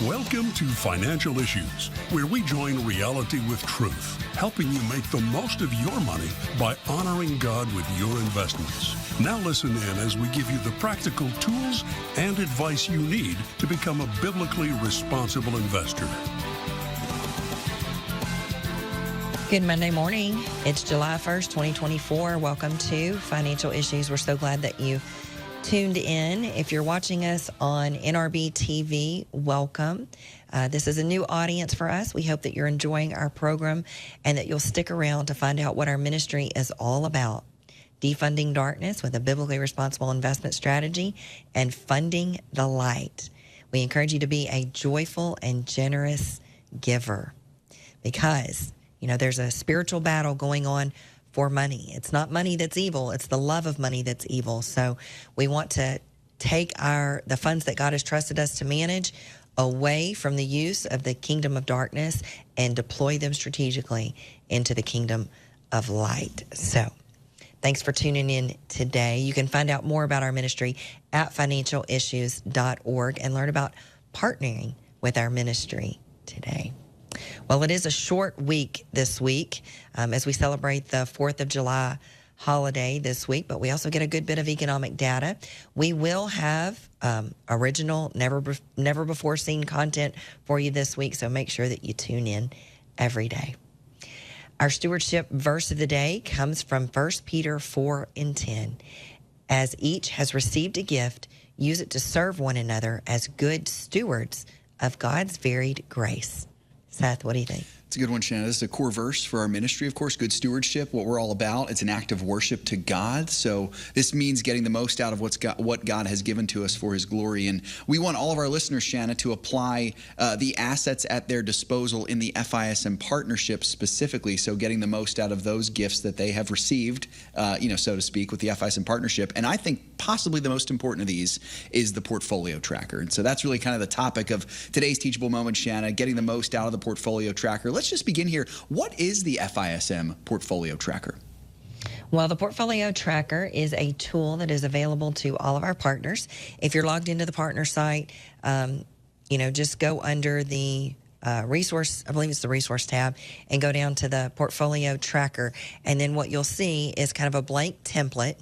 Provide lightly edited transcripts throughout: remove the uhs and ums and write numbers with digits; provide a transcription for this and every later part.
Welcome to Financial Issues, where we join reality with truth, helping you make the most of your money by honoring God with your investments. Now listen in as we give you the practical tools and advice you need to become a biblically responsible investor. Good Monday morning. It's July 1st, 2024. Welcome to Financial Issues. We're so glad that you tuned in. If you're watching us on NRB TV, welcome. This is a new audience for us. We hope that you're enjoying our program and that you'll stick around to find out what our ministry is all about. Defunding darkness with a biblically responsible investment strategy and funding the light. We encourage you to be a joyful and generous giver because, you know, there's a spiritual battle going on for money. It's not money that's evil. It's the love of money that's evil. So we want to take the funds that God has trusted us to manage away from the use of the kingdom of darkness and deploy them strategically into the kingdom of light. So thanks for tuning in today. You can find out more about our ministry at financialissues.org and learn about partnering with our ministry today. Well, it is a short week this week as we celebrate the 4th of July holiday this week, but we also get a good bit of economic data. We will have original, never before seen content for you this week, so make sure that you tune in every day. Our stewardship verse of the day comes from 1 Peter 4:10. As each has received a gift, use it to serve one another as good stewards of God's varied grace. Seth, what do you think? It's a good one, Shana. This is a core verse for our ministry, of course, good stewardship, what we're all about. It's an act of worship to God. So this means getting the most out of what God has given to us for his glory. And we want all of our listeners, Shana, to apply the assets at their disposal in the FISM partnership specifically. So getting the most out of those gifts that they have received, so to speak, with the FISM partnership. And I think possibly the most important of these is the portfolio tracker. And so that's really kind of the topic of today's Teachable Moment, Shana, getting the most out of the portfolio tracker. Let's just begin here. What is the FISM portfolio tracker? Well, the portfolio tracker is a tool that is available to all of our partners. If you're logged into the partner site, just go under the resource, I believe it's the resource tab, and go down to the portfolio tracker. And then what you'll see is kind of a blank template.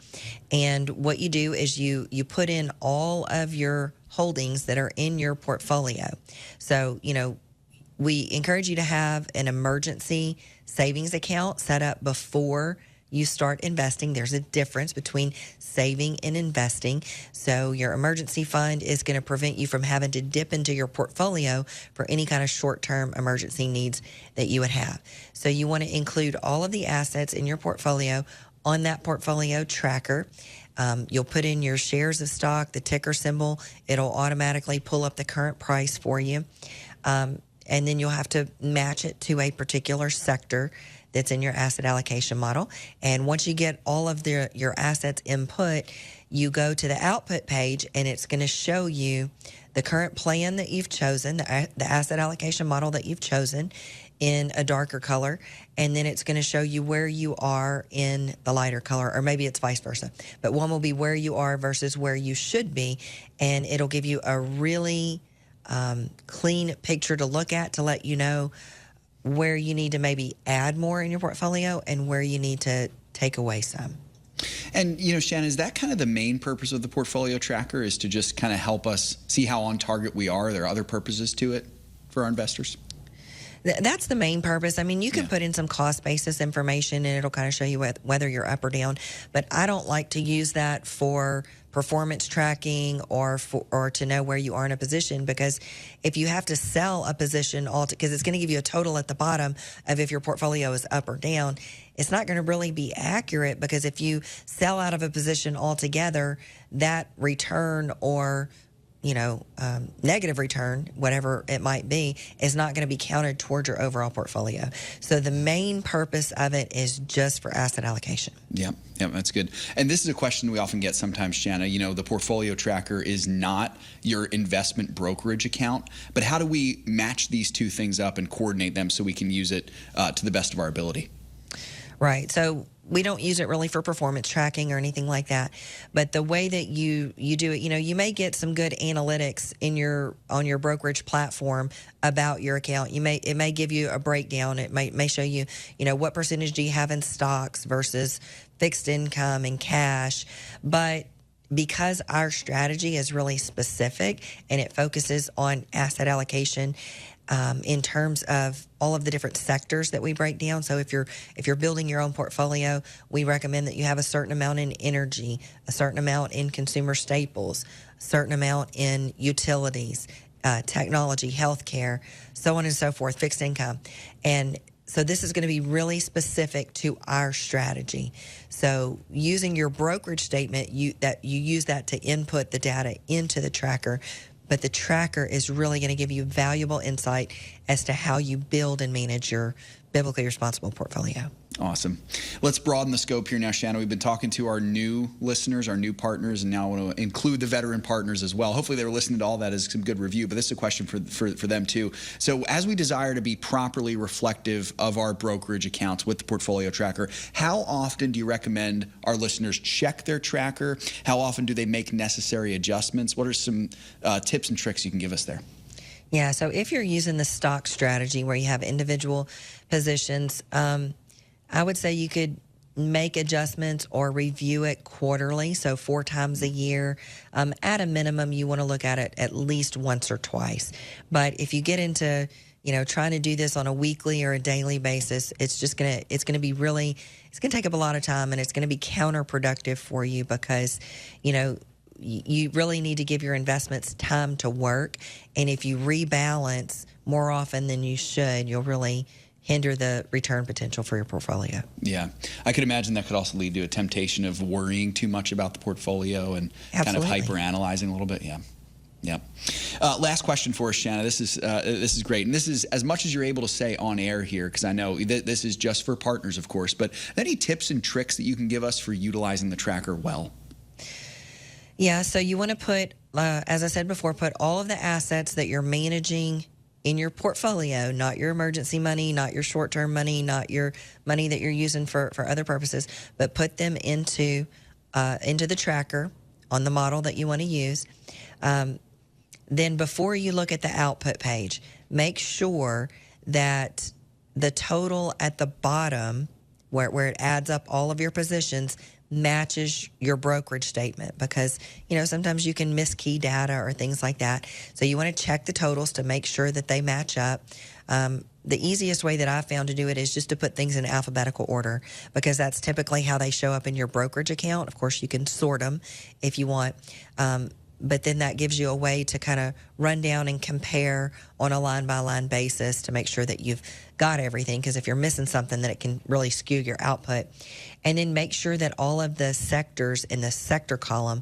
And what you do is you put in all of your holdings that are in your portfolio. So, we encourage you to have an emergency savings account set up before you start investing. There's a difference between saving and investing. So your emergency fund is going to prevent you from having to dip into your portfolio for any kind of short-term emergency needs that you would have. So you want to include all of the assets in your portfolio on that portfolio tracker. You'll put in your shares of stock, the ticker symbol. It'll automatically pull up the current price for you. And then you'll have to match it to a particular sector that's in your asset allocation model. And once you get all of your assets input, you go to the output page and it's going to show you the current plan that you've chosen, the asset allocation model that you've chosen in a darker color. And then it's going to show you where you are in the lighter color, or maybe it's vice versa. But one will be where you are versus where you should be. And it'll give you a really clean picture to look at to let you know where you need to maybe add more in your portfolio and where you need to take away some. And, Shannon, is that kind of the main purpose of the portfolio tracker, is to just kind of help us see how on target we are? Are there other purposes to it for our investors? That's the main purpose. I mean, you can put in some cost basis information and it'll kind of show you whether you're up or down. But I don't like to use that for performance tracking or to know where you are in a position, because if you have to sell a position, because it's going to give you a total at the bottom of if your portfolio is up or down, it's not going to really be accurate, because if you sell out of a position altogether, that return or negative return, whatever it might be, is not going to be counted towards your overall portfolio. So the main purpose of it is just for asset allocation. Yeah, that's good. And this is a question we often get sometimes, Shana. The portfolio tracker is not your investment brokerage account, but how do we match these two things up and coordinate them so we can use it to the best of our ability? Right. So we don't use it really for performance tracking or anything like that. But the way that you do it, you may get some good analytics on your brokerage platform about your account. It may give you a breakdown. It may show you, what percentage do you have in stocks versus fixed income and cash. But because our strategy is really specific and it focuses on asset allocation, in terms of all of the different sectors that we break down. So if you're building your own portfolio, we recommend that you have a certain amount in energy, a certain amount in consumer staples, a certain amount in utilities, technology, healthcare, so on and so forth, fixed income. And so this is going to be really specific to our strategy. So using your brokerage statement, you use that to input the data into the tracker. But the tracker is really going to give you valuable insight as to how you build and manage your biblically responsible portfolio. Awesome. Let's broaden the scope here now, Shana. We've been talking to our new listeners, our new partners, and now I want to include the veteran partners as well. Hopefully they were listening to all that as some good review, but this is a question for them too. So as we desire to be properly reflective of our brokerage accounts with the portfolio tracker, how often do you recommend our listeners check their tracker? How often do they make necessary adjustments? What are some tips and tricks you can give us there? Yeah, so if you're using the stock strategy where you have individual positions, I would say you could make adjustments or review it quarterly, so 4 times a year. At a minimum, you want to look at it at least once or twice. But if you get into, trying to do this on a weekly or a daily basis, it's going to take up a lot of time, and it's going to be counterproductive for you because, you really need to give your investments time to work. And if you rebalance more often than you should, you'll really hinder the return potential for your portfolio. Yeah. I could imagine that could also lead to a temptation of worrying too much about the portfolio and Absolutely. kind of hyper-analyzing a little bit. Yeah. Yeah. Last question for us, Shana. This is great. And this is as much as you're able to say on air here, because I know this is just for partners, of course. But any tips and tricks that you can give us for utilizing the tracker well? Yeah, so you want to put, as I said before, put all of the assets that you're managing in your portfolio, not your emergency money, not your short-term money, not your money that you're using for other purposes, but put them into the tracker on the model that you want to use. Then before you look at the output page, make sure that the total at the bottom, where it adds up all of your positions, matches your brokerage statement, because sometimes you can miss key data or things like that. So you want to check the totals to make sure that they match up. The easiest way that I've found to do it is just to put things in alphabetical order, because that's typically how they show up in your brokerage account. Of course, you can sort them if you want. But then that gives you a way to kind of run down and compare on a line-by-line basis to make sure that you've got everything, because if you're missing something, then it can really skew your output. And then make sure that all of the sectors in the sector column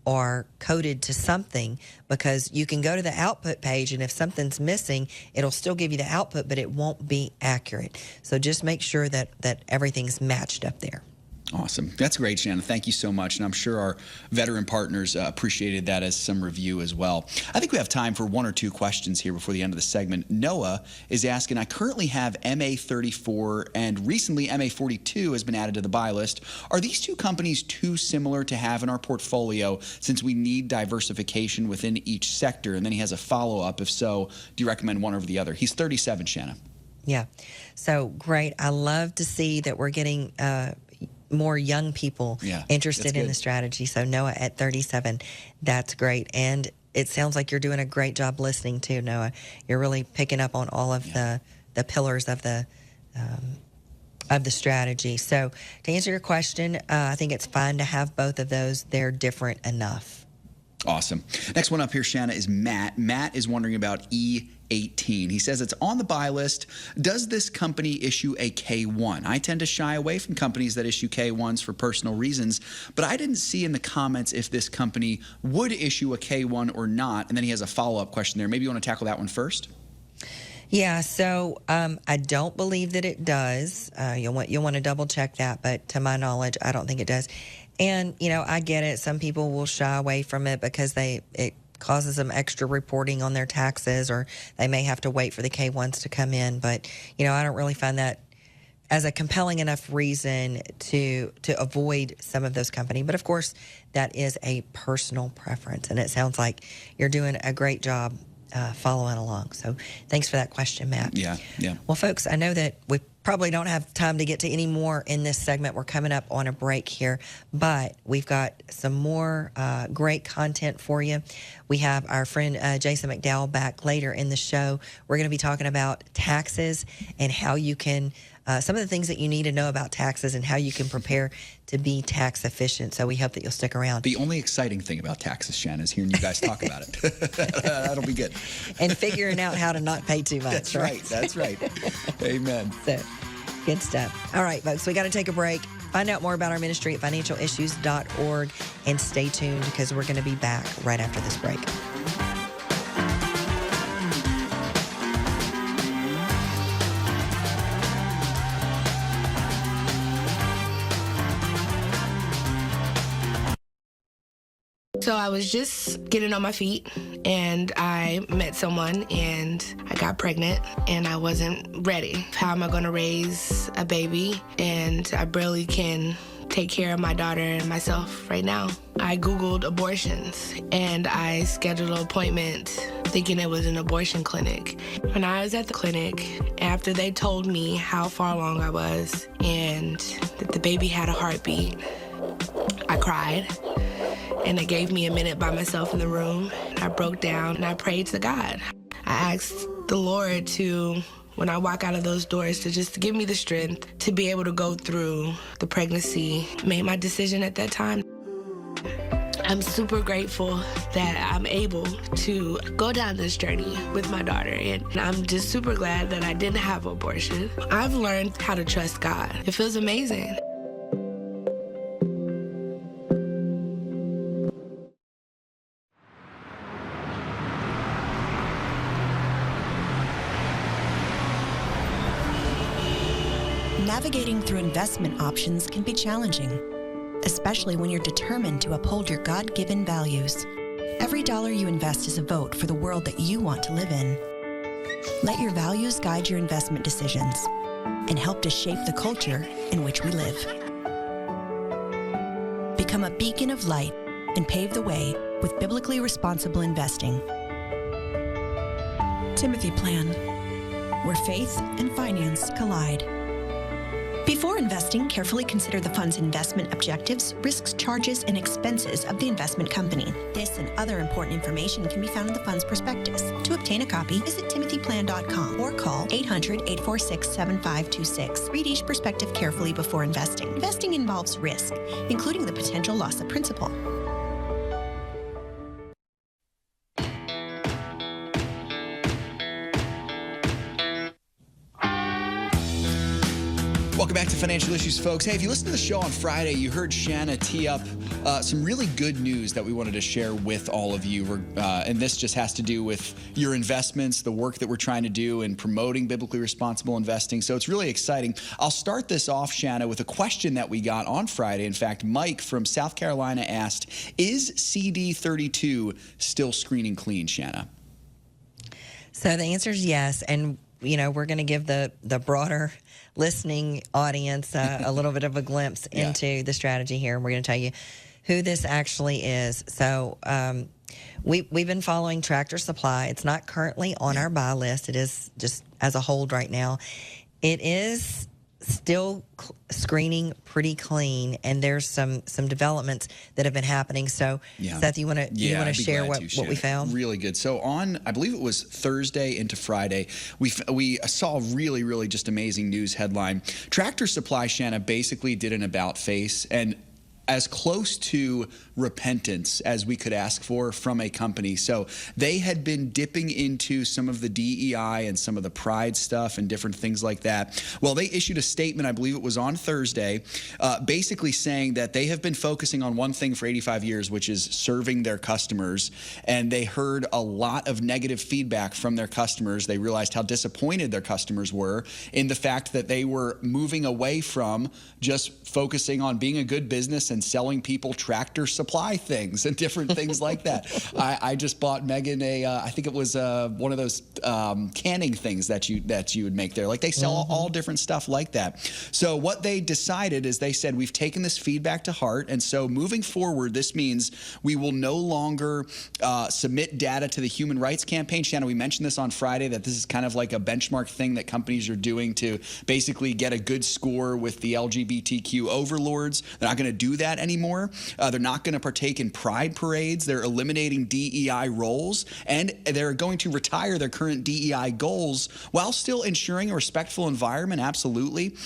are coded to something, because you can go to the output page, and if something's missing, it'll still give you the output, but it won't be accurate. So just make sure that everything's matched up there. Awesome. That's great, Shana. Thank you so much. And I'm sure our veteran partners appreciated that as some review as well. I think we have time for 1 or 2 questions here before the end of the segment. Noah is asking, I currently have MA34 and recently MA42 has been added to the buy list. Are these 2 companies too similar to have in our portfolio since we need diversification within each sector? And then he has a follow-up. If so, do you recommend one over the other? He's 37, Shana. Yeah. So great. I love to see that we're getting more young people interested in the strategy. So Noah at 37, that's great. And it sounds like you're doing a great job listening too, Noah. You're really picking up on all of the pillars of the strategy. So to answer your question, I think it's fine to have both of those. They're different enough. Awesome. Next one up here, Shana, is Matt. Matt is wondering about E18. He says it's on the buy list. Does this company issue a K1? I tend to shy away from companies that issue K1s for personal reasons, but I didn't see in the comments if this company would issue a K1 or not. And then he has a follow-up question there. Maybe you want to tackle that one first? Yeah, so I don't believe that it does. You'll want to double check that, but to my knowledge, I don't think it does. And, I get it. Some people will shy away from it because it causes them extra reporting on their taxes, or they may have to wait for the K1s to come in. But, I don't really find that as a compelling enough reason to avoid some of those company. But of course, that is a personal preference, and it sounds like you're doing a great job following along. So thanks for that question, Matt. Yeah. Well, folks, I know that we probably don't have time to get to any more in this segment. We're coming up on a break here, but we've got some more great content for you. We have our friend Jason MacDowell back later in the show. We're going to be talking about taxes and how you can, some of the things that you need to know about taxes and how you can prepare to be tax efficient. So we hope that you'll stick around. The only exciting thing about taxes, Shana, is hearing you guys talk about it. That'll be good. And figuring out how to not pay too much. That's right. That's right. Amen. So, good stuff. All right, folks, we got to take a break. Find out more about our ministry at financialissues.org and stay tuned because we're going to be back right after this break. So I was just getting on my feet and I met someone and I got pregnant and I wasn't ready. How am I going to raise a baby? And I barely can take care of my daughter and myself right now. I Googled abortions and I scheduled an appointment thinking it was an abortion clinic. When I was at the clinic, after they told me how far along I was and that the baby had a heartbeat, I cried. And it gave me a minute by myself in the room. I broke down and I prayed to God. I asked the Lord to, when I walk out of those doors, to just give me the strength to be able to go through the pregnancy. Made my decision at that time. I'm super grateful that I'm able to go down this journey with my daughter. And I'm just super glad that I didn't have an abortion. I've learned how to trust God. It feels amazing. Navigating through investment options can be challenging, especially when you're determined to uphold your God-given values. Every dollar you invest is a vote for the world that you want to live in. Let your values guide your investment decisions and help to shape the culture in which we live. Become a beacon of light and pave the way with biblically responsible investing. Timothy Plan, where faith and finance collide. Before investing, carefully consider the fund's investment objectives, risks, charges, and expenses of the investment company. This and other important information can be found in the fund's prospectus. To obtain a copy, visit timothyplan.com or call 800-846-7526. Read each prospectus carefully before investing. Investing involves risk, including the potential loss of principal. Welcome back to Financial Issues, folks. Hey, if you listened to the show on Friday, you heard Shana tee up some really good news that we wanted to share with all of you. And this just has to do with your investments, the work that we're trying to do in promoting biblically responsible investing. So it's really exciting. I'll start this off, Shana, with a question that we got on Friday. In fact, Mike from South Carolina asked, is CD32 still screening clean, Shana? So the answer is yes. And, you know, we're going to give the broader listening audience a little bit of a glimpse into the strategy here. And we're going to tell you who this actually is. So we've been following Tractor Supply. It's not currently on our buy list. It is just as a hold right now. It is still screening pretty clean, and there's some developments that have been happening. So, Seth, you want to share what we found? Really good. So on, I believe it was Thursday into Friday, we saw a really, really just amazing news headline. Tractor Supply, Shana, basically did an about face, and as close to repentance as we could ask for from a company. So they had been dipping into some of the DEI and some of the pride stuff and different things like that. Well, they issued a statement, I believe it was on Thursday, basically saying that they have been focusing on one thing for 85 years, which is serving their customers. And they heard a lot of negative feedback from their customers. They realized how disappointed their customers were in the fact that they were moving away from just focusing on being a good business and and selling people Tractor Supply things and different things like that. I just bought Megan I think it was one of those canning things that you would make there. Like they sell all different stuff like that. So what they decided is they said, we've taken this feedback to heart, and so moving forward, this means we will no longer submit data to the Human Rights Campaign. Shana, we mentioned this on Friday, that this is kind of like a benchmark thing that companies are doing to basically get a good score with the LGBTQ overlords. They're not going to do that anymore. They're not going to partake in pride parades. They're eliminating DEI roles, and they're going to retire their current DEI goals while still ensuring a respectful environment, absolutely,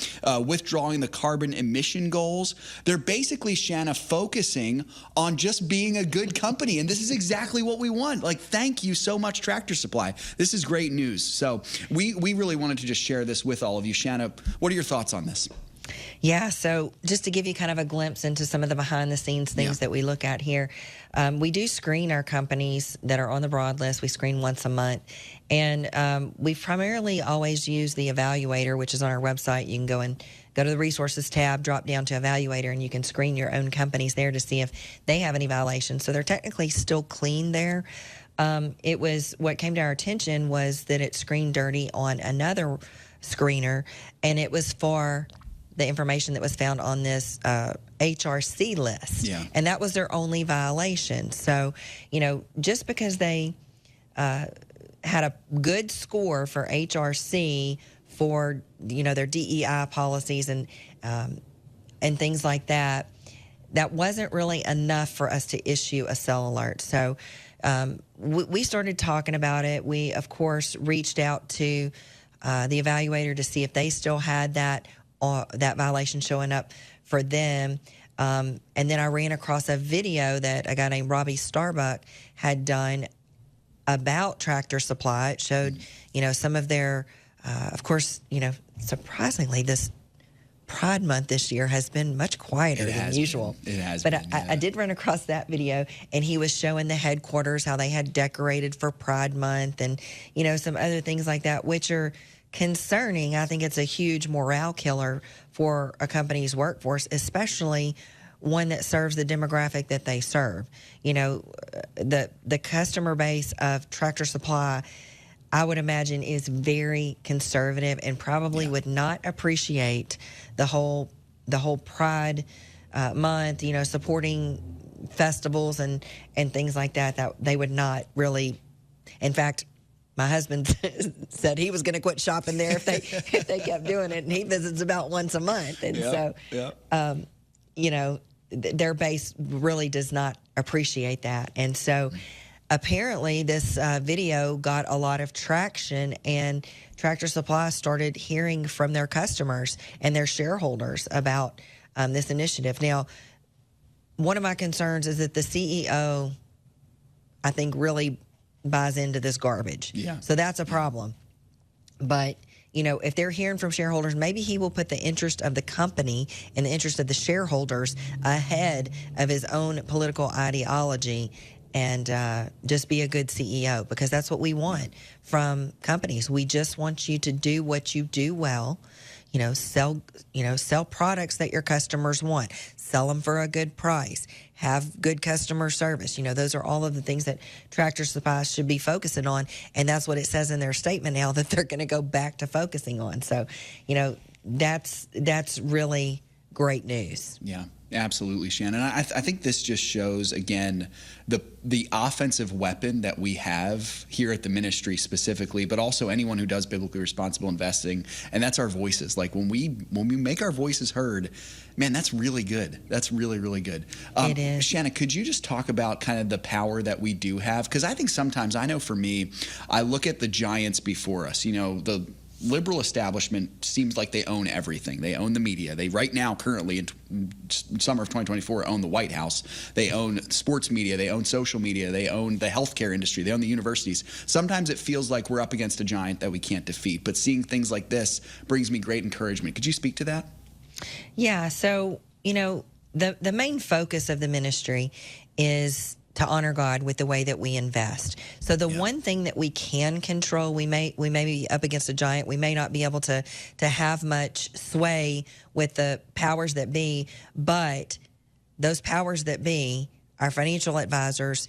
withdrawing the carbon emission goals. They're basically, Shana, focusing on just being a good company, and this is exactly what we want. Like, thank you so much, Tractor Supply. This is great news. So we really wanted to just share this with all of you. Shana, what are your thoughts on this? Yeah, so just to give you kind of a glimpse into some of the behind-the-scenes things that we look at here, we do screen our companies that are on the broad list. We screen once a month, and we primarily always use the evaluator, which is on our website. You can go to the resources tab, drop down to evaluator, and you can screen your own companies there to see if they have any violations. So they're technically still clean there. It was what came to our attention was that it screened dirty on another screener, and it was for the information that was found on this HRC list. Yeah. And that was their only violation. So, just because they had a good score for HRC for, their DEI policies and things like that, that wasn't really enough for us to issue a sell alert. So we started talking about it. We, of course, reached out to the evaluator to see if they still had that violation showing up for them. And then I ran across a video that a guy named Robbie Starbuck had done about Tractor Supply. It showed, some of their, of course, surprisingly, this Pride Month this year has been much quieter than usual. It has but been. I did run across that video, and he was showing the headquarters, how they had decorated for Pride Month and, some other things like that, which are concerning. I think it's a huge morale killer for a company's workforce, especially one that serves the demographic that they serve. The customer base of Tractor Supply, I would imagine, is very conservative and probably would not appreciate the whole Pride Month, supporting festivals and things like that they would not really. In fact, my husband said he was going to quit shopping there if they kept doing it, and he visits about once a month. And their base really does not appreciate that. And so apparently this video got a lot of traction, and Tractor Supply started hearing from their customers and their shareholders about this initiative. Now, one of my concerns is that the CEO, I think, really buys into this garbage. Yeah. So that's a problem. But, if they're hearing from shareholders, maybe he will put the interest of the company and the interest of the shareholders ahead of his own political ideology and just be a good CEO, because that's what we want from companies. We just want you to do what you do well. Sell products that your customers want. Sell them for a good price. Have good customer service. Those are all of the things that Tractor Supply should be focusing on, and that's what it says in their statement now that they're going to go back to focusing on. So, that's really great news. Yeah. Absolutely, Shannon. I think this just shows, again, the offensive weapon that we have here at the ministry specifically, but also anyone who does biblically responsible investing, and that's our voices. Like when we make our voices heard, man, that's really good. That's really, really good. It is. Shannon, could you just talk about kind of the power that we do have? Because I think sometimes, I know for me, I look at the giants before us, the liberal establishment seems like they own everything. They own the media. They right now, currently in summer of 2024, own the White House. They own sports media. They own social media. They own the healthcare industry. They own the universities. Sometimes it feels like we're up against a giant that we can't defeat. But seeing things like this brings me great encouragement. Could you speak to that? Yeah. So, the main focus of the ministry is to honor God with the way that we invest. So the one thing that we can control, we may be up against a giant. We may not be able to have much sway with the powers that be, but those powers that be, our financial advisors,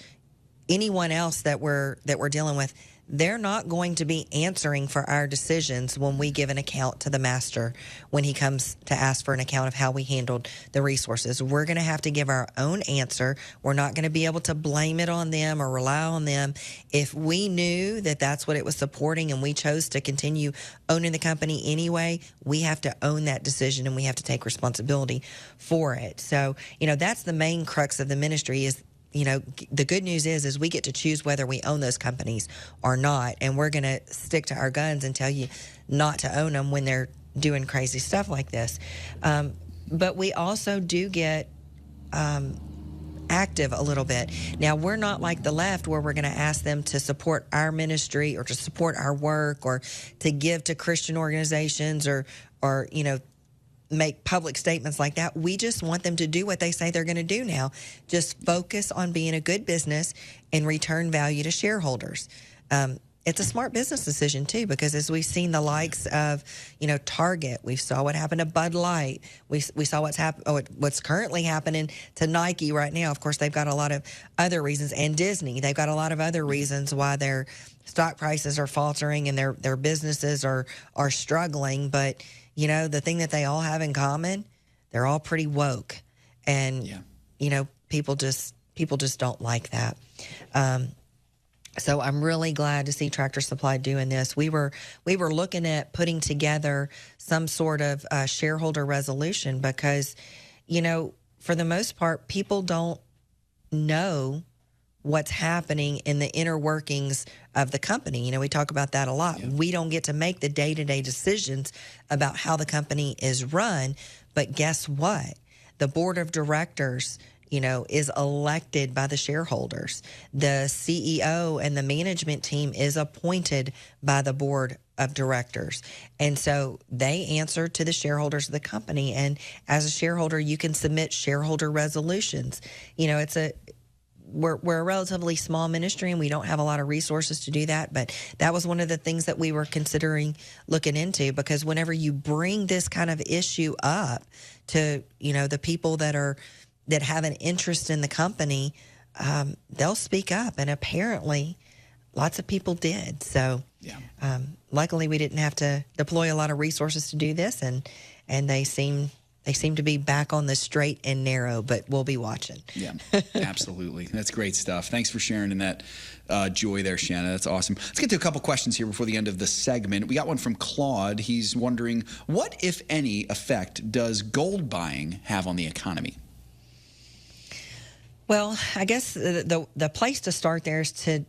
anyone else that we're dealing with, they're not going to be answering for our decisions when we give an account to the master when he comes to ask for an account of how we handled the resources. We're going to have to give our own answer. We're not going to be able to blame it on them or rely on them. If we knew that that's what it was supporting and we chose to continue owning the company anyway, we have to own that decision and we have to take responsibility for it. So, that's the main crux of the ministry is, the good news is we get to choose whether we own those companies or not. And we're going to stick to our guns and tell you not to own them when they're doing crazy stuff like this. But we also do get active a little bit. Now, we're not like the left where we're going to ask them to support our ministry or to support our work or to give to Christian organizations or make public statements like that. We just want them to do what they say they're going to do now. Just focus on being a good business and return value to shareholders. It's a smart business decision, too, because as we've seen the likes of, Target, we saw what happened to Bud Light. We saw what's currently happening to Nike right now. Of course, they've got a lot of other reasons. And Disney, they've got a lot of other reasons why their stock prices are faltering and their businesses are struggling. But the thing that they all have in common, they're all pretty woke. And, people just don't like that. So I'm really glad to see Tractor Supply doing this. We were looking at putting together some sort of shareholder resolution because, for the most part, people don't know what's happening in the inner workings of the company. We talk about that a lot. Yeah. We don't get to make the day-to-day decisions about how the company is run, but guess what? The board of directors, is elected by the shareholders. The CEO and the management team is appointed by the board of directors. And so they answer to the shareholders of the company. And as a shareholder, you can submit shareholder resolutions. We're a relatively small ministry and we don't have a lot of resources to do that, but that was one of the things that we were considering looking into, because whenever you bring this kind of issue up to, the people that have an interest in the company, they'll speak up, and apparently lots of people did. So luckily we didn't have to deploy a lot of resources to do this, and they seem to be back on the straight and narrow, but we'll be watching. Yeah, absolutely. That's great stuff. Thanks for sharing in that joy there, Shana. That's awesome. Let's get to a couple questions here before the end of the segment. We got one from Claude. He's wondering, what, if any, effect does gold buying have on the economy? Well, I guess the place to start there is to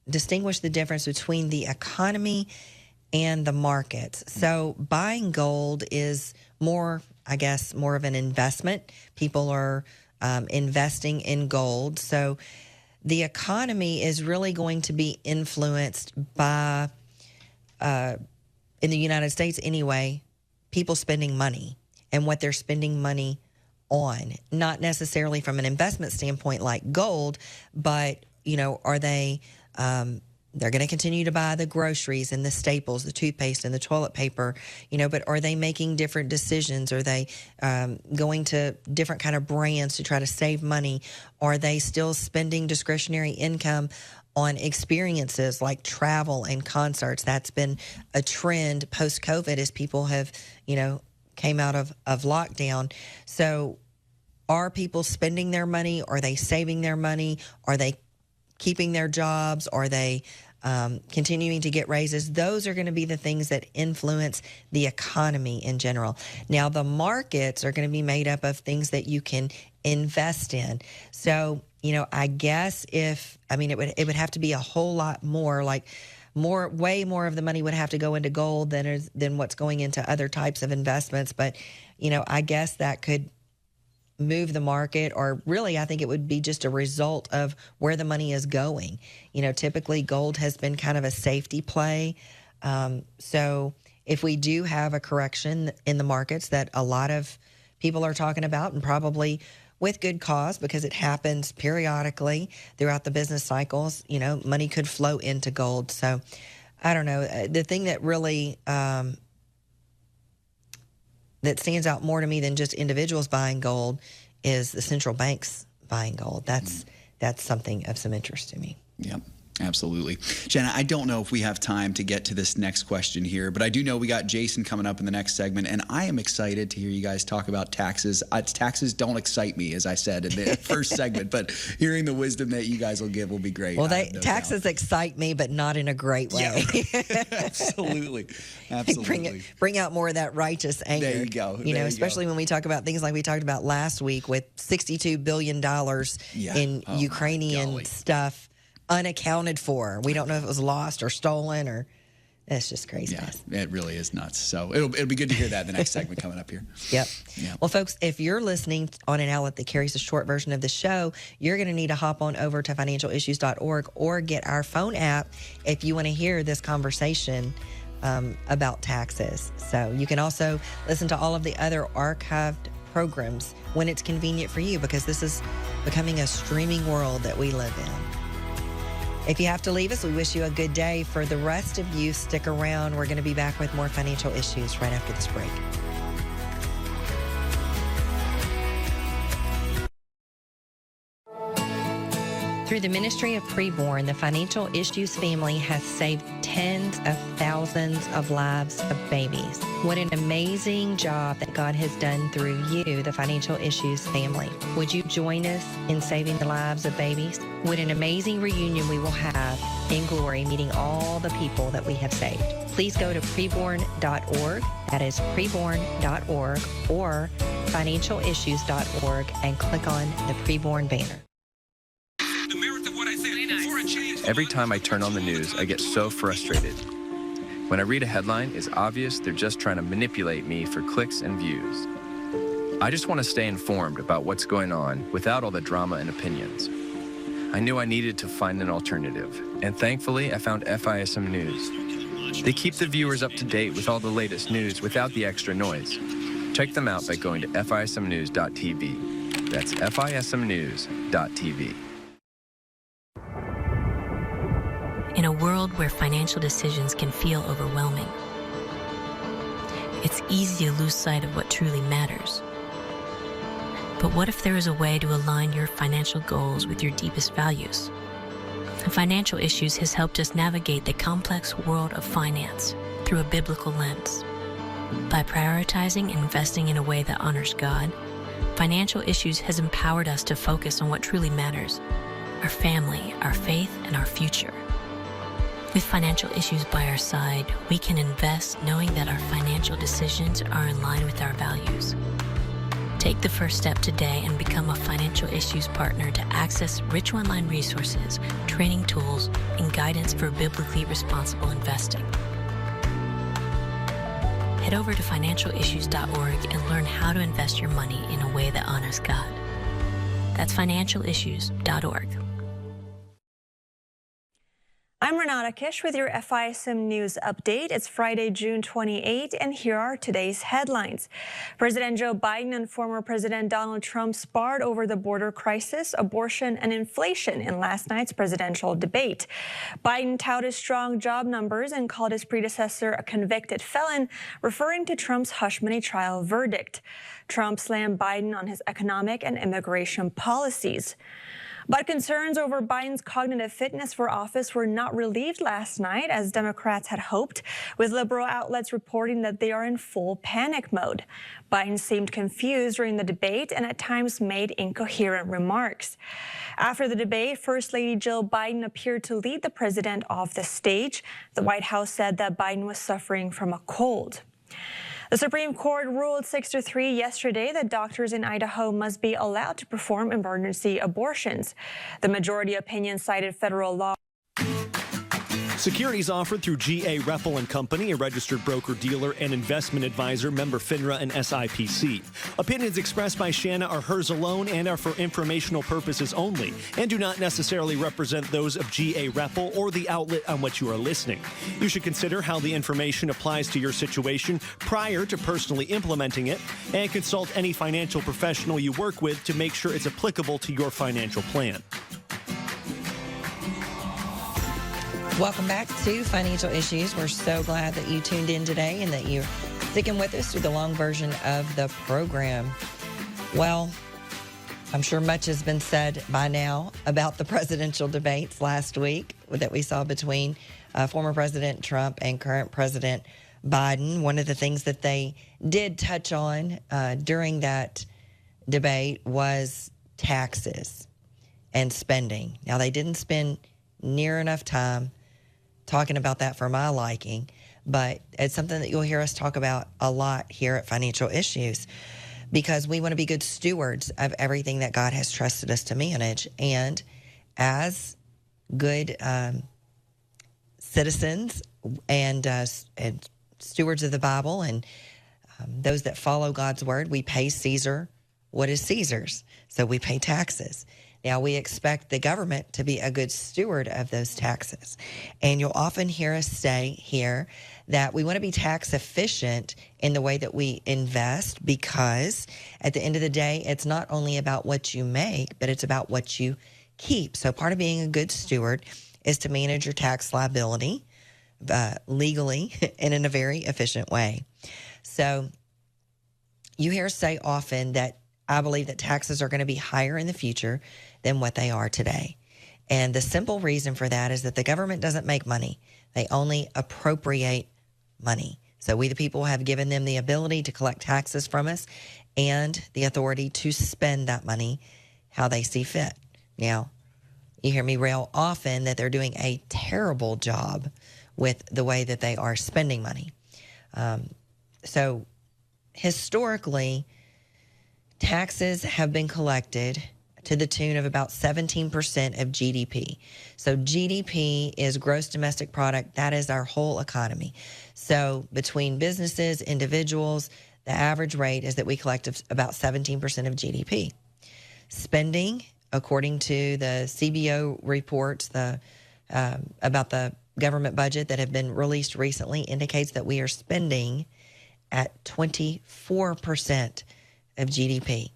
distinguish the difference between the economy and the markets. So buying gold is more of an investment. People are investing in gold. So the economy is really going to be influenced by, in the United States anyway, people spending money and what they're spending money on. Not necessarily from an investment standpoint like gold, but, are they... they're going to continue to buy the groceries and the staples, the toothpaste and the toilet paper, but are they making different decisions? Are they going to different kind of brands to try to save money? Are they still spending discretionary income on experiences like travel and concerts? That's been a trend post-COVID as people have, came out of lockdown. So are people spending their money? Are they saving their money? Are they keeping their jobs? Are they continuing to get raises? Those are going to be the things that influence the economy in general. Now, the markets are going to be made up of things that you can invest in. So, I guess it would have to be a whole lot more, like way more of the money would have to go into gold than what's going into other types of investments. But, I guess that could move the market, or really I think it would be just a result of where the money is going. Typically gold has been kind of a safety play. So if we do have a correction in the markets that a lot of people are talking about, and probably with good cause because it happens periodically throughout the business cycles, money could flow into gold. So I don't know. The thing that really that stands out more to me than just individuals buying gold is the central banks buying gold. That's something of some interest to me. Yep. Absolutely. Shana, I don't know if we have time to get to this next question here, but I do know we got Jason coming up in the next segment, and I am excited to hear you guys talk about taxes. Taxes don't excite me, as I said in the first segment, but hearing the wisdom that you guys will give will be great. Well, taxes excite me, but not in a great way. Yeah. Absolutely. Absolutely. Bring out more of that righteous anger. There you go. Especially when we talk about things like we talked about last week with $62 billion in Ukrainian stuff unaccounted for. We don't know if it was lost or stolen, or it's just crazy. Yeah, it really is nuts. So it'll be good to hear that in the next segment coming up here. Yep. Well, folks, if you're listening on an outlet that carries a short version of the show, you're going to need to hop on over to financialissues.org or get our phone app if you want to hear this conversation about taxes. So you can also listen to all of the other archived programs when it's convenient for you, because this is becoming a streaming world that we live in. If you have to leave us, we wish you a good day. For the rest of you, stick around. We're going to be back with more financial issues right after this break. Through the ministry of Preborn, the Financial Issues family has saved tens of thousands of lives of babies. What an amazing job that God has done through you, the Financial Issues family. Would you join us in saving the lives of babies? What an amazing reunion we will have in glory, meeting all the people that we have saved. Please go to preborn.org. That is preborn.org or financialissues.org and click on the Preborn banner. Every time I turn on the news, I get so frustrated. When I read a headline, it's obvious they're just trying to manipulate me for clicks and views. I just want to stay informed about what's going on without all the drama and opinions. I knew I needed to find an alternative, and thankfully I found FISM News. They keep the viewers up to date with all the latest news without the extra noise. Check them out by going to fismnews.tv. That's fismnews.tv. In a world where financial decisions can feel overwhelming, it's easy to lose sight of what truly matters. But what if there is a way to align your financial goals with your deepest values? Financial Issues has helped us navigate the complex world of finance through a biblical lens. By prioritizing and investing in a way that honors God, Financial Issues has empowered us to focus on what truly matters: our family, our faith, and our future. With Financial Issues by our side, we can invest knowing that our financial decisions are in line with our values. Take the first step today and become a Financial Issues partner to access rich online resources, training tools, and guidance for biblically responsible investing. Head over to financialissues.org and learn how to invest your money in a way that honors God. That's financialissues.org. I'm Renata Kish with your FISM News Update. It's Friday, June 28, and here are today's headlines. President Joe Biden and former President Donald Trump sparred over the border crisis, abortion, and inflation in last night's presidential debate. Biden touted strong job numbers and called his predecessor a convicted felon, referring to Trump's hush money trial verdict. Trump slammed Biden on his economic and immigration policies. But concerns over Biden's cognitive fitness for office were not relieved last night, as Democrats had hoped, with liberal outlets reporting that they are in full panic mode. Biden seemed confused during the debate and at times made incoherent remarks. After the debate, First Lady Jill Biden appeared to lead the president off the stage. The White House said that Biden was suffering from a cold. The Supreme Court ruled 6-3 yesterday that doctors in Idaho must be allowed to perform emergency abortions. The majority opinion cited federal law. Securities offered through G.A. Reppel & Company, a registered broker-dealer and investment advisor, member FINRA and SIPC. Opinions expressed by Shana are hers alone and are for informational purposes only and do not necessarily represent those of G.A. Reppel or the outlet on which you are listening. You should consider how the information applies to your situation prior to personally implementing it, and consult any financial professional you work with to make sure it's applicable to your financial plan. Welcome back to Financial Issues. We're so glad that you tuned in today and that you're sticking with us through the long version of the program. Well, I'm sure much has been said by now about the presidential debates last week that we saw between former President Trump and current President Biden. One of the things that they did touch on during that debate was taxes and spending. Now, they didn't spend near enough time talking about that for my liking, but it's something that you'll hear us talk about a lot here at Financial Issues, because we want to be good stewards of everything that God has trusted us to manage. And as good citizens and stewards of the Bible and those that follow God's word, we pay Caesar what is Caesar's. So we pay taxes. Now, we expect the government to be a good steward of those taxes. And you'll often hear us say here that we want to be tax efficient in the way that we invest, because at the end of the day, it's not only about what you make, but it's about what you keep. So part of being a good steward is to manage your tax liability legally and in a very efficient way. So you hear us say often that I believe that taxes are going to be higher in the future than what they are today. And the simple reason for that is that the government doesn't make money. They only appropriate money. So we, the people, have given them the ability to collect taxes from us and the authority to spend that money how they see fit. Now, you hear me rail often that they're doing a terrible job with the way that they are spending money. So historically, taxes have been collected to the tune of about 17% of GDP. So GDP is gross domestic product. That is our whole economy. So between businesses, individuals, the average rate is that we collect about 17% of GDP. Spending, according to the CBO reports about the government budget that have been released recently, indicates that we are spending at 24% of GDP.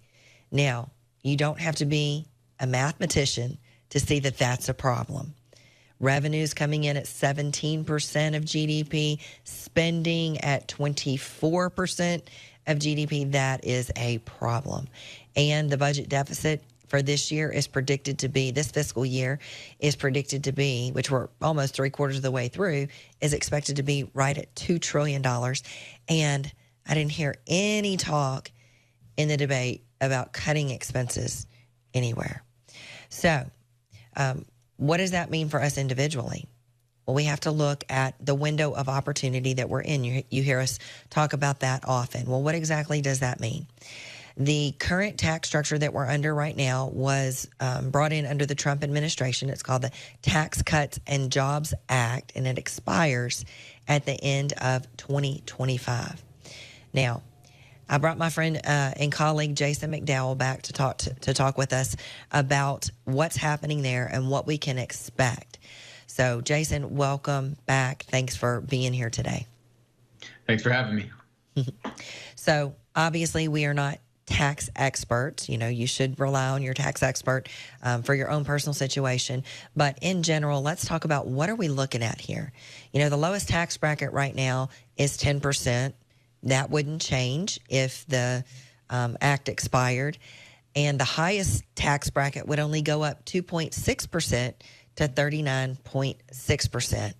Now, you don't have to be a mathematician to see that that's a problem. Revenues coming in at 17% of GDP, spending at 24% of GDP, that is a problem. And the budget deficit for this year is predicted to be, this fiscal year is predicted to be, which we're almost 3/4 of the way through, is expected to be right at $2 trillion. And I didn't hear any talk in the debate about cutting expenses anywhere. So what does that mean for us individually? Well, we have to look at the window of opportunity that we're in. You hear us talk about that often. Well, what exactly does that mean? The current tax structure that we're under right now was brought in under the Trump administration. It's called the Tax Cuts and Jobs Act, and it expires at the end of 2025. Now, I brought my friend and colleague Jason MacDowell back to talk with us about what's happening there and what we can expect. So, Jason, welcome back. Thanks for being here today. Thanks for having me. So, obviously, we are not tax experts. You know, you should rely on your tax expert for your own personal situation. But in general, let's talk about what are we looking at here. You know, the lowest tax bracket right now is 10%. That wouldn't change if the act expired. And the highest tax bracket would only go up 2.6% to 39.6%.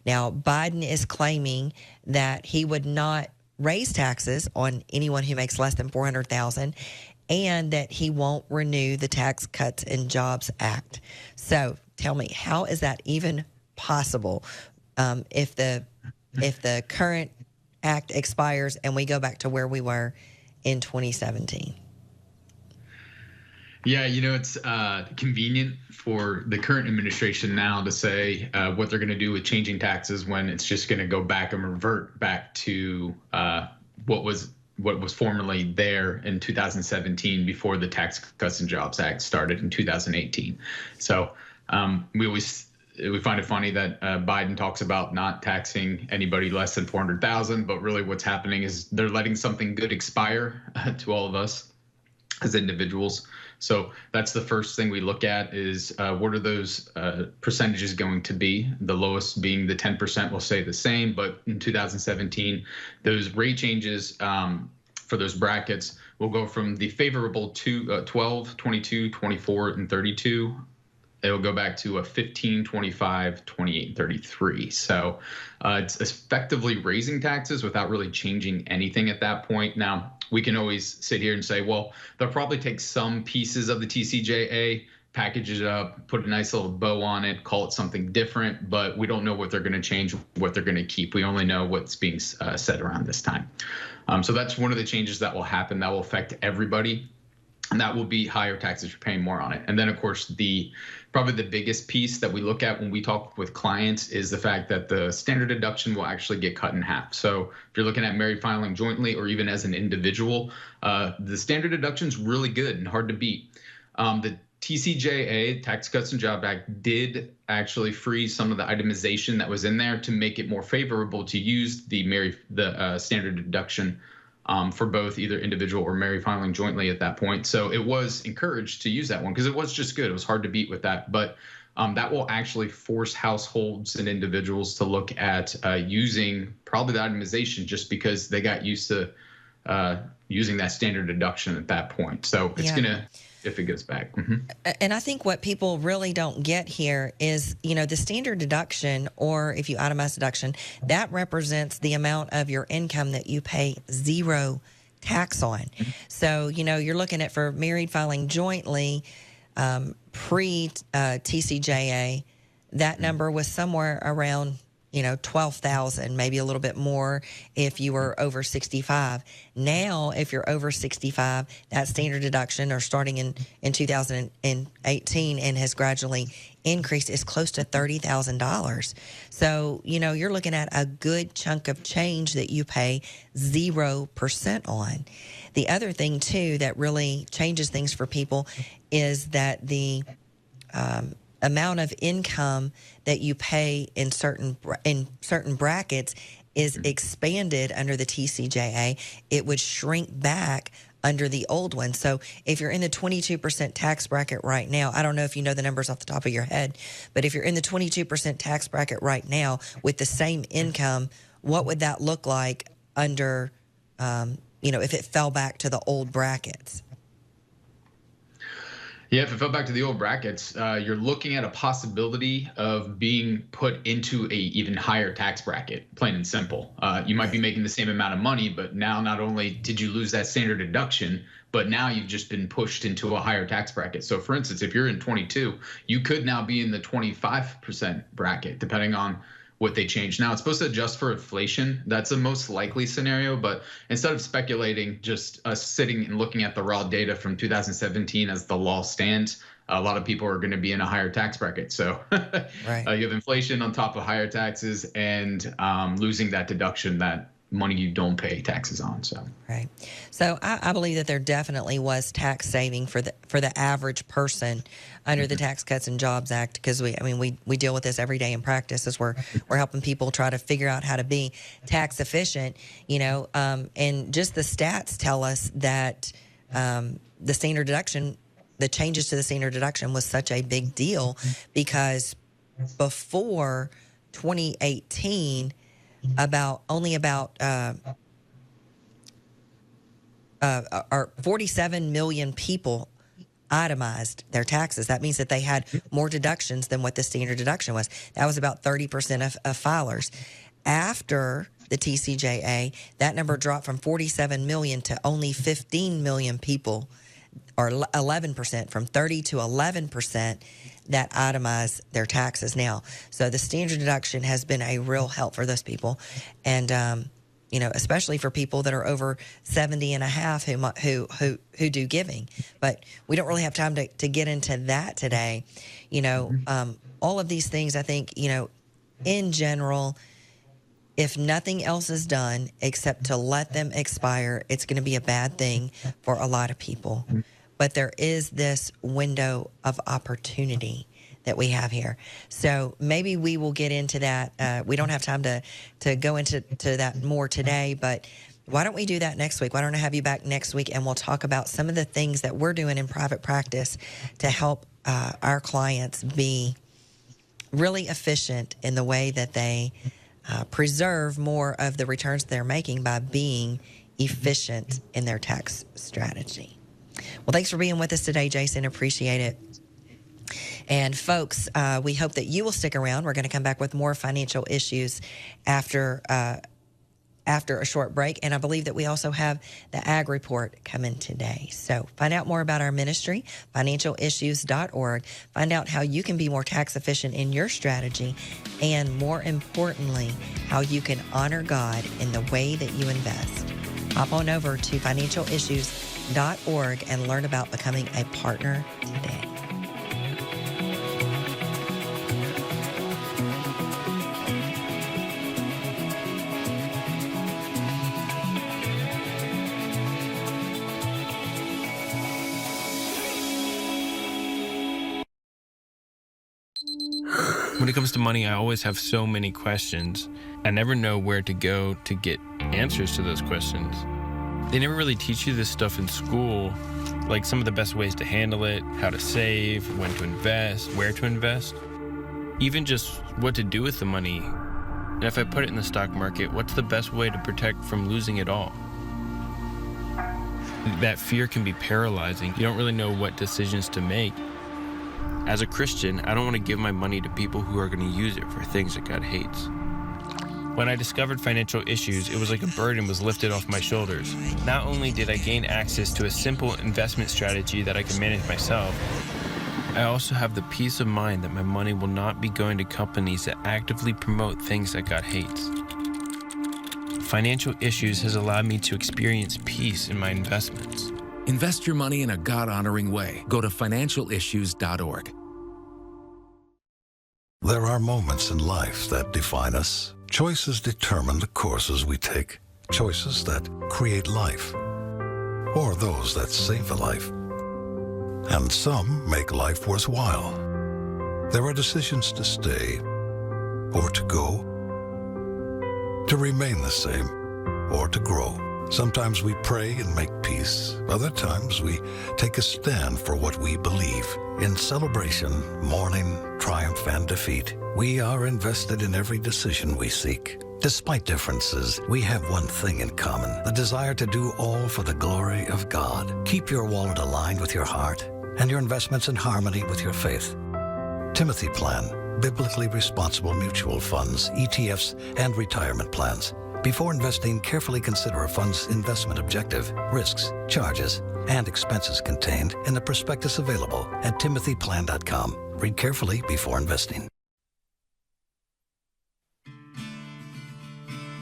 Now, Biden is claiming that he would not raise taxes on anyone who makes less than $400,000, and that he won't renew the Tax Cuts and Jobs Act. So tell me, how is that even possible if the current act expires and we go back to where we were in 2017? Yeah, you know, it's convenient for the current administration now to say what they're going to do with changing taxes when it's just going to go back and revert back to what was formerly there in 2017 before the Tax Cuts and Jobs Act started in 2018. So we find it funny that Biden talks about not taxing anybody less than $400,000, but really what's happening is they're letting something good expire to all of us as individuals. So that's the first thing we look at is what are those percentages going to be? The lowest being the 10% will stay the same, but in 2017, those rate changes for those brackets will go from the favorable 12, 22, 24, and 32. It'll go back to a 15, 25, 28, and 33. So it's effectively raising taxes without really changing anything at that point. Now, we can always sit here and say, well, they'll probably take some pieces of the TCJA, package it up, put a nice little bow on it, call it something different, but we don't know what they're going to change, what they're going to keep. We only know what's being said around this time. So that's one of the changes that will happen that will affect everybody. And that will be higher taxes. You're paying more on it. And then, of course, probably the biggest piece that we look at when we talk with clients is the fact that the standard deduction will actually get cut in half. So if you're looking at married filing jointly or even as an individual, the standard deduction is really good and hard to beat. The TCJA, Tax Cuts and Jobs Act, did actually freeze some of the itemization that was in there to make it more favorable to use the standard deduction for both either individual or married filing jointly at that point. So it was encouraged to use that one because it was just good. It was hard to beat with that. But that will actually force households and individuals to look at using probably the itemization just because they got used to using that standard deduction at that point. So it's going to, if it goes back. Mm-hmm. And I think what people really don't get here is, the standard deduction, or if you itemize deduction, that represents the amount of your income that you pay zero tax on. Mm-hmm. So, you're looking at for married filing jointly, pre-TCJA, that number was somewhere around, 12,000, maybe a little bit more if you were over 65. Now, if you're over 65, that standard deduction, or starting in 2018 and has gradually increased, is close to $30,000. So, you're looking at a good chunk of change that you pay 0% on. The other thing, too, that really changes things for people is that the amount of income that you pay in certain brackets is expanded under the TCJA. It would shrink back under the old one. So if you're in the 22% tax bracket right now, I don't know if you know the numbers off the top of your head, but if you're in the 22% tax bracket right now with the same income, what would that look like under, if it fell back to the old brackets? Yeah, if it fell back to the old brackets, you're looking at a possibility of being put into a even higher tax bracket, plain and simple. You might be making the same amount of money, but now not only did you lose that standard deduction, but now you've just been pushed into a higher tax bracket. So for instance, if you're in 22, you could now be in the 25% bracket, depending on what they changed. Now, it's supposed to adjust for inflation. That's the most likely scenario. But instead of speculating, just us sitting and looking at the raw data from 2017 as the law stands, a lot of people are going to be in a higher tax bracket. So right. You have inflation on top of higher taxes and losing that deduction, that money you don't pay taxes on. So right. So I believe that there definitely was tax saving for the average person under the Tax Cuts and Jobs Act, because we deal with this every day in practice as we're helping people try to figure out how to be tax efficient, and just the stats tell us that the standard deduction, the changes to the standard deduction was such a big deal because before 2018, about 47 million people itemized their taxes. That means that they had more deductions than what the standard deduction was. That was about 30% of filers. After the TCJA, that number dropped from 47 million to only 15 million people, or 11%, from 30 to 11% that itemize their taxes now. So the standard deduction has been a real help for those people. And, especially for people that are over 70 and a half who do giving. But we don't really have time to get into that today. All of these things, I think, in general, if nothing else is done except to let them expire, it's going to be a bad thing for a lot of people. But there is this window of opportunity that we have here. So maybe we will get into that. We don't have time to go into that more today, but why don't we do that next week? Why don't I have you back next week and we'll talk about some of the things that we're doing in private practice to help our clients be really efficient in the way that they preserve more of the returns they're making by being efficient in their tax strategy. Well, thanks for being with us today, Jason. Appreciate it. And folks, we hope that you will stick around. We're going to come back with more financial issues after a short break. And I believe that we also have the Ag Report coming today. So find out more about our ministry, financialissues.org. Find out how you can be more tax efficient in your strategy. And more importantly, how you can honor God in the way that you invest. Hop on over to financialissues.org and learn about becoming a partner today. When it comes to money, I always have so many questions. I never know where to go to get answers to those questions. They never really teach you this stuff in school, like some of the best ways to handle it, how to save, when to invest, where to invest, even just what to do with the money. And if I put it in the stock market, what's the best way to protect from losing it all? That fear can be paralyzing. You don't really know what decisions to make. As a Christian, I don't want to give my money to people who are going to use it for things that God hates. When I discovered financial issues, it was like a burden was lifted off my shoulders. Not only did I gain access to a simple investment strategy that I can manage myself, I also have the peace of mind that my money will not be going to companies that actively promote things that God hates. Financial issues has allowed me to experience peace in my investments. Invest your money in a God-honoring way. Go to financialissues.org. There are moments in life that define us. Choices determine the courses we take. Choices that create life, or those that save a life. And some make life worthwhile. There are decisions to stay or to go, to remain the same or to grow. Sometimes we pray and make peace. Other times we take a stand for what we believe. In celebration, mourning, triumph, and defeat, we are invested in every decision we seek. Despite differences, we have one thing in common, the desire to do all for the glory of God. Keep your wallet aligned with your heart and your investments in harmony with your faith. Timothy Plan, biblically responsible mutual funds, ETFs, and retirement plans. Before investing, carefully consider a fund's investment objective, risks, charges, and expenses contained in the prospectus available at timothyplan.com. Read carefully before investing.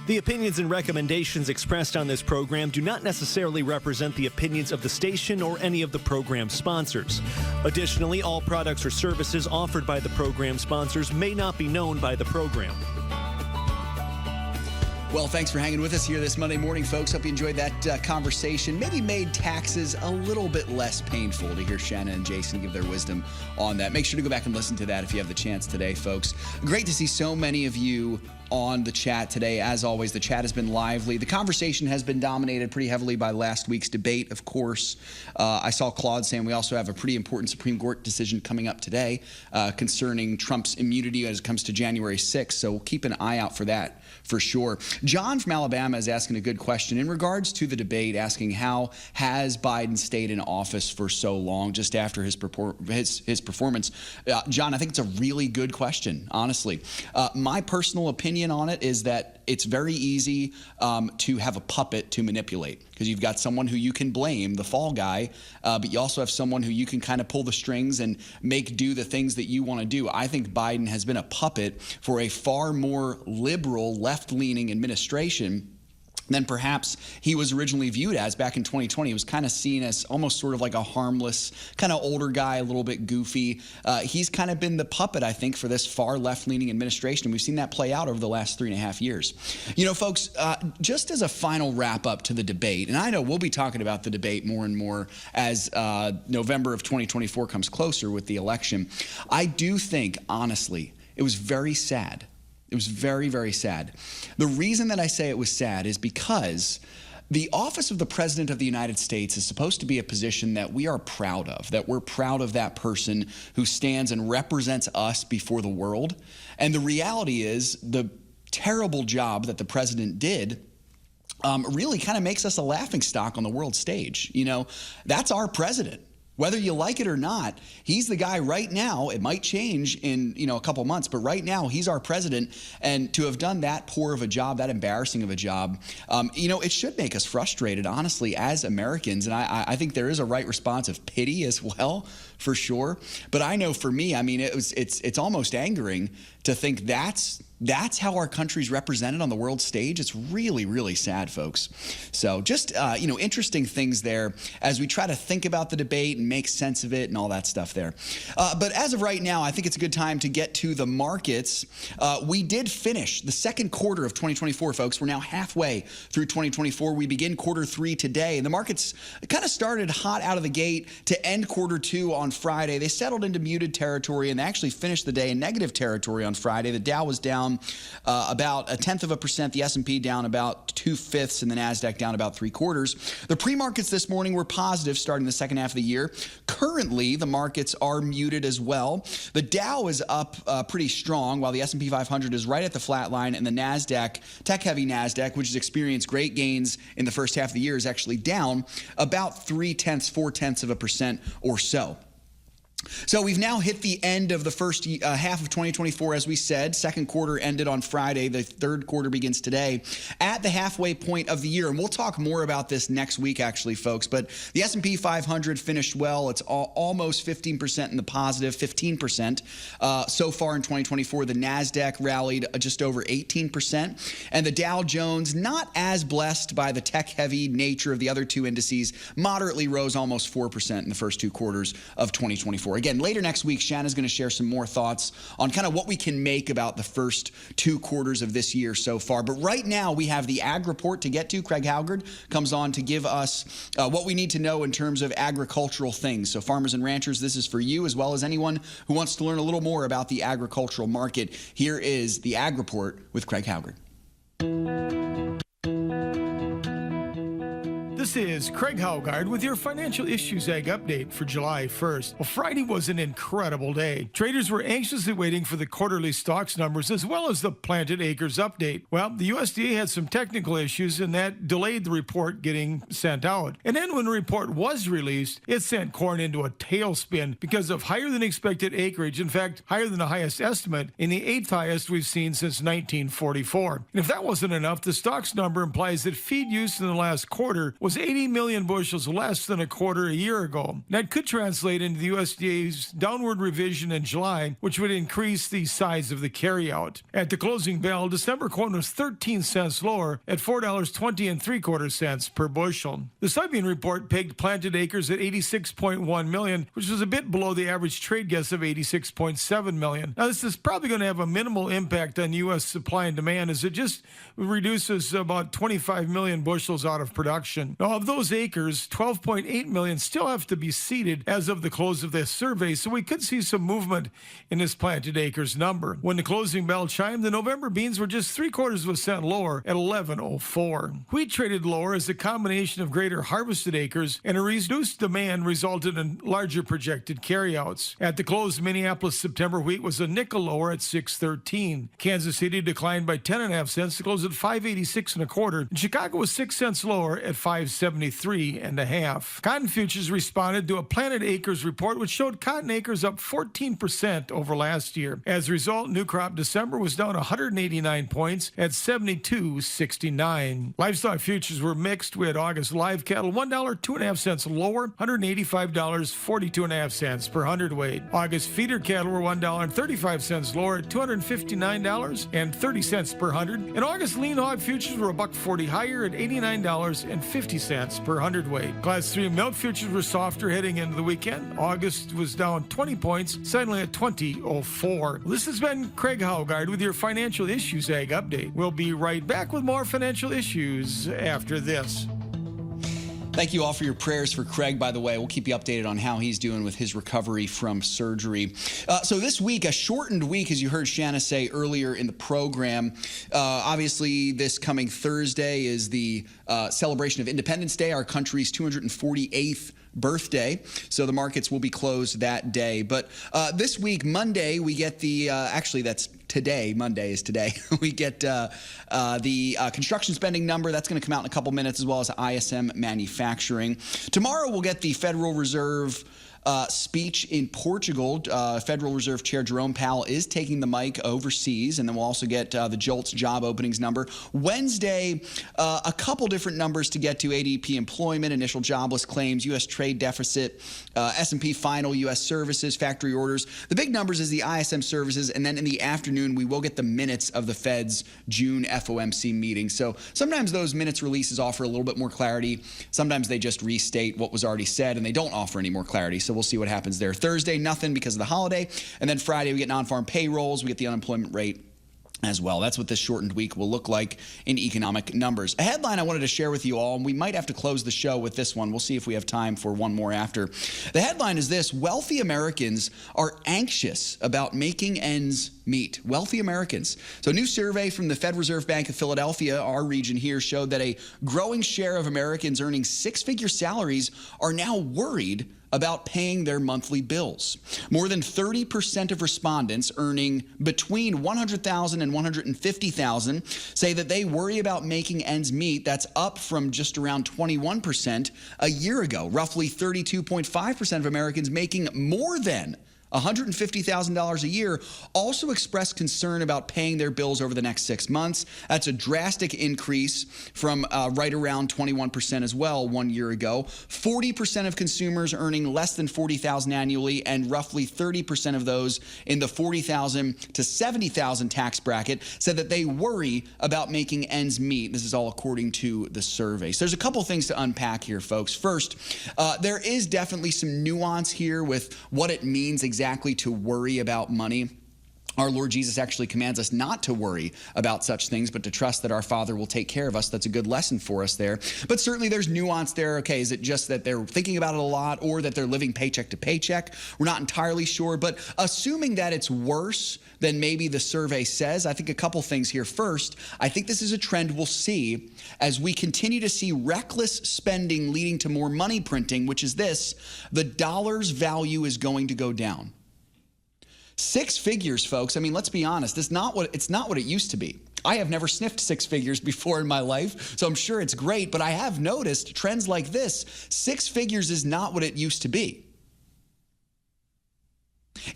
The opinions and recommendations expressed on this program do not necessarily represent the opinions of the station or any of the program sponsors. Additionally, all products or services offered by the program sponsors may not be known by the program. Well, thanks for hanging with us here this Monday morning, folks. Hope you enjoyed that conversation. Maybe made taxes a little bit less painful to hear Shana and Jason give their wisdom on that. Make sure to go back and listen to that if you have the chance today, folks. Great to see so many of you on the chat today. As always, the chat has been lively. The conversation has been dominated pretty heavily by last week's debate, of course. I saw Claude saying we also have a pretty important Supreme Court decision coming up today concerning Trump's immunity as it comes to January 6th. So we'll keep an eye out for that for sure. John from Alabama is asking a good question in regards to the debate, asking how has Biden stayed in office for so long just after his performance. John, I think it's a really good question, honestly. My personal opinion on it is that it's very easy to have a puppet to manipulate because you've got someone who you can blame, the fall guy, but you also have someone who you can kind of pull the strings and make do the things that you want to do. I think Biden has been a puppet for a far more liberal, left-leaning administration than perhaps he was originally viewed as back in 2020. He was kind of seen as almost sort of like a harmless, kind of older guy, a little bit goofy. He's kind of been the puppet, I think, for this far left-leaning administration. We've seen that play out over the last 3.5 years. You know, folks, just as a final wrap-up to the debate, and I know we'll be talking about the debate more and more as November of 2024 comes closer with the election, I do think, honestly, it was very sad. It was very, very sad. The reason that I say it was sad is because the office of the President of the United States is supposed to be a position that we are proud of, that we're proud of that person who stands and represents us before the world. And the reality is the terrible job that the president did really kind of makes us a laughingstock on the world stage. You know, that's our president. Whether you like it or not, he's the guy right now. It might change in, a couple months, but right now he's our president. And to have done that poor of a job, that embarrassing of a job, it should make us frustrated, honestly, as Americans. And I think there is a right response of pity as well, for sure. But I know for me, I mean, it's almost angering to think that's how our country's represented on the world stage. It's really, really sad, folks. So just, interesting things there as we try to think about the debate and make sense of it and all that stuff there. But as of right now, I think it's a good time to get to the markets. We did finish the second quarter of 2024, folks. We're now halfway through 2024. We begin quarter 3 today. And the markets kind of started hot out of the gate to end quarter 2 on Friday. They settled into muted territory and they actually finished the day in negative territory on Friday. The Dow was down about 0.1%, the S&P down about 2/5, and the NASDAQ down about 3/4. The pre-markets this morning were positive starting the second half of the year. Currently, the markets are muted as well. The Dow is up pretty strong, while the S&P 500 is right at the flat line, and the NASDAQ, tech-heavy NASDAQ, which has experienced great gains in the first half of the year, is actually down about 0.4% or so. So we've now hit the end of the first half of 2024, as we said. Second quarter ended on Friday. The third quarter begins today at the halfway point of the year. And we'll talk more about this next week, actually, folks. But the S&P 500 finished well. It's almost 15% in the positive, 15% so far in 2024. The NASDAQ rallied just over 18%. And the Dow Jones, not as blessed by the tech-heavy nature of the other two indices, moderately rose almost 4% in the first two quarters of 2024. Again, later next week, Shana's going to share some more thoughts on kind of what we can make about the first two quarters of this year so far. But right now, we have the ag report to get to. Craig Haugaard comes on to give us what we need to know in terms of agricultural things. So farmers and ranchers, this is for you as well as anyone who wants to learn a little more about the agricultural market. Here is the ag report with Craig Haugaard. This is Craig Haugaard with your Financial Issues Ag Update for July 1st. Well, Friday was an incredible day. Traders were anxiously waiting for the quarterly stocks numbers as well as the planted acres update. Well, the USDA had some technical issues and that delayed the report getting sent out. And then when the report was released, it sent corn into a tailspin because of higher than expected acreage. In fact, higher than the highest estimate and the 8th highest we've seen since 1944. And if that wasn't enough, the stocks number implies that feed use in the last quarter was 80 million bushels less than a quarter a year ago. That could translate into the USDA's downward revision in July, which would increase the size of the carryout. At the closing bell, December corn was 13 cents lower at $4.20 per bushel. The soybean report pegged planted acres at 86.1 million, which was a bit below the average trade guess of 86.7 million. Now, this is probably going to have a minimal impact on U.S. supply and demand as it just reduces about 25 million bushels out of production. Now, of those acres, 12.8 million still have to be seeded as of the close of this survey, so we could see some movement in this planted acres number. When the closing bell chimed, the November beans were just 0.75 cents lower at 11.04. Wheat traded lower as a combination of greater harvested acres and a reduced demand resulted in larger projected carryouts. At the close, Minneapolis September wheat was a nickel lower at 6.13. Kansas City declined by 10.5 cents to close at 5.86 and Chicago was 6 cents lower at 5.73.5. Cotton futures responded to a planted acres report which showed cotton acres up 14% over last year. As a result, new crop December was down 189 points at 72.69. Livestock futures were mixed. We had August live cattle $1.02.5 lower, $185.42.5 per hundredweight. August feeder cattle were $1.35 lower at $259.30 per hundred. And August lean hog futures were $1.40 higher at $89.50 per hundredweight. Class 3 milk futures were softer heading into the weekend. August was down 20 points, settling at 20.04. This has been Craig Haugaard with your Financial Issues Ag Update. We'll be right back with more financial issues after this. Thank you all for your prayers for Craig, by the way. We'll keep you updated on how he's doing with his recovery from surgery. So this week, a shortened week, as you heard Shana say earlier in the program. Obviously, this coming Thursday is the celebration of Independence Day, our country's 248th birthday. So the markets will be closed that day. But this week, Monday, we get the, actually that's today, Monday is today, we get the construction spending number. That's going to come out in a couple minutes, as well as ISM manufacturing. Tomorrow we'll get the Federal Reserve speech in Portugal. Federal Reserve Chair Jerome Powell is taking the mic overseas, and then we'll also get the JOLTS job openings number. Wednesday, a couple different numbers to get to: ADP employment, initial jobless claims, U.S. trade deficit, S&P final U.S. services, factory orders. The big numbers is the ISM services, and then in the afternoon, we will get the minutes of the Fed's June FOMC meeting. So sometimes those minutes releases offer a little bit more clarity. Sometimes they just restate what was already said, and they don't offer any more clarity. So we'll see what happens there. Thursday, nothing because of the holiday. And then Friday, we get non-farm payrolls. We get the unemployment rate as well. That's what this shortened week will look like in economic numbers. A headline I wanted to share with you all, and we might have to close the show with this one. We'll see if we have time for one more after. The headline is this: wealthy Americans are anxious about making ends meet. Wealthy Americans. So a new survey from the Fed Reserve Bank of Philadelphia, our region here, showed that a growing share of Americans earning six-figure salaries are now worried about paying their monthly bills. More than 30% of respondents earning between $100,000 and $150,000 say that they worry about making ends meet. That's up from just around 21% a year ago. Roughly 32.5% of Americans making more than $150,000 a year also expressed concern about paying their bills over the next 6 months. That's a drastic increase from right around 21% as well 1 year ago. 40% of consumers earning less than $40,000 annually, and roughly 30% of those in the $40,000 to $70,000 tax bracket said that they worry about making ends meet. This is all according to the survey. So there's a couple things to unpack here, folks. First, there is definitely some nuance here with what it means exactly to worry about money. Our Lord Jesus actually commands us not to worry about such things, but to trust that our Father will take care of us. That's a good lesson for us there. But certainly there's nuance there. Okay, is it just that they're thinking about it a lot, or that they're living paycheck to paycheck? We're not entirely sure, but assuming that it's worse than maybe the survey says, I think a couple things here. First, I think this is a trend we'll see as we continue to see reckless spending leading to more money printing, which is this: the dollar's value is going to go down. Six figures, folks. I mean, let's be honest. It's not what it used to be. I have never sniffed six figures before in my life, so I'm sure it's great, but I have noticed trends like this. Six figures is not what it used to be.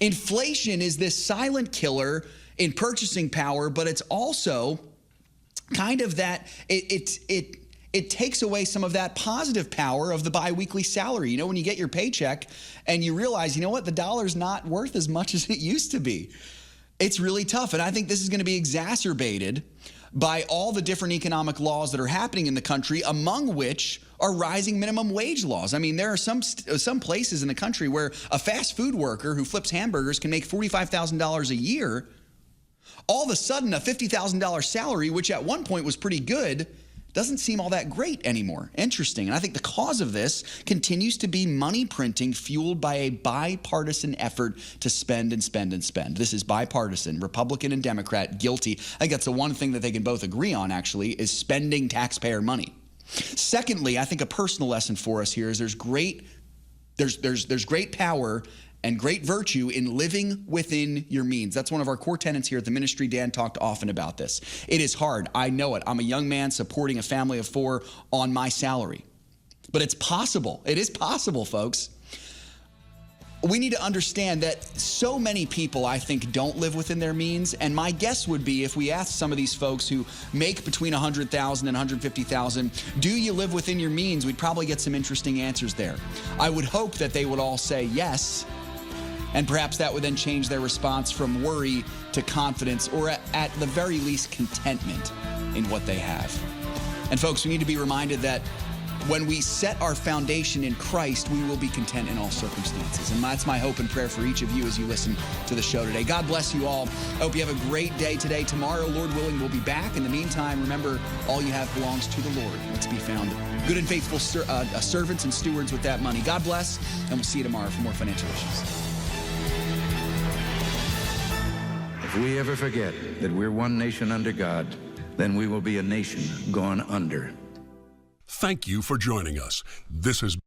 Inflation is this silent killer in purchasing power, but it's also kind of that it takes away some of that positive power of the biweekly salary. You know, when you get your paycheck and you realize, you know what, the dollar's not worth as much as it used to be. It's really tough. And I think this is going to be exacerbated by all the different economic laws that are happening in the country, among which are rising minimum wage laws. I mean, there are some places in the country where a fast food worker who flips hamburgers can make $45,000 a year. All of a sudden, a $50,000 salary, which at one point was pretty good, doesn't seem all that great anymore. Interesting. And I think the cause of this continues to be money printing fueled by a bipartisan effort to spend and spend and spend. This is bipartisan, Republican and Democrat, guilty. I think that's the one thing that they can both agree on, actually, is spending taxpayer money. Secondly, I think a personal lesson for us here is there's great power and great virtue in living within your means. That's one of our core tenets here at the ministry. Dan talked often about this. It is hard. I know it. I'm a young man supporting a family of 4 on my salary. But it's possible. It is possible, folks. We need to understand that so many people, I think, don't live within their means. And my guess would be, if we asked some of these folks who make between $100,000 and $150,000, do you live within your means? We'd probably get some interesting answers there. I would hope that they would all say yes. And perhaps that would then change their response from worry to confidence, or at the very least, contentment in what they have. And folks, we need to be reminded that when we set our foundation in Christ, we will be content in all circumstances. And that's my hope and prayer for each of you as you listen to the show today. God bless you all. I hope you have a great day today. Tomorrow, Lord willing, we'll be back. In the meantime, remember, all you have belongs to the Lord. Let's be found good and faithful servants and stewards with that money. God bless, and we'll see you tomorrow for more Financial Issues. If we ever forget that we're one nation under God, then we will be a nation gone under. Thank you for joining us. This has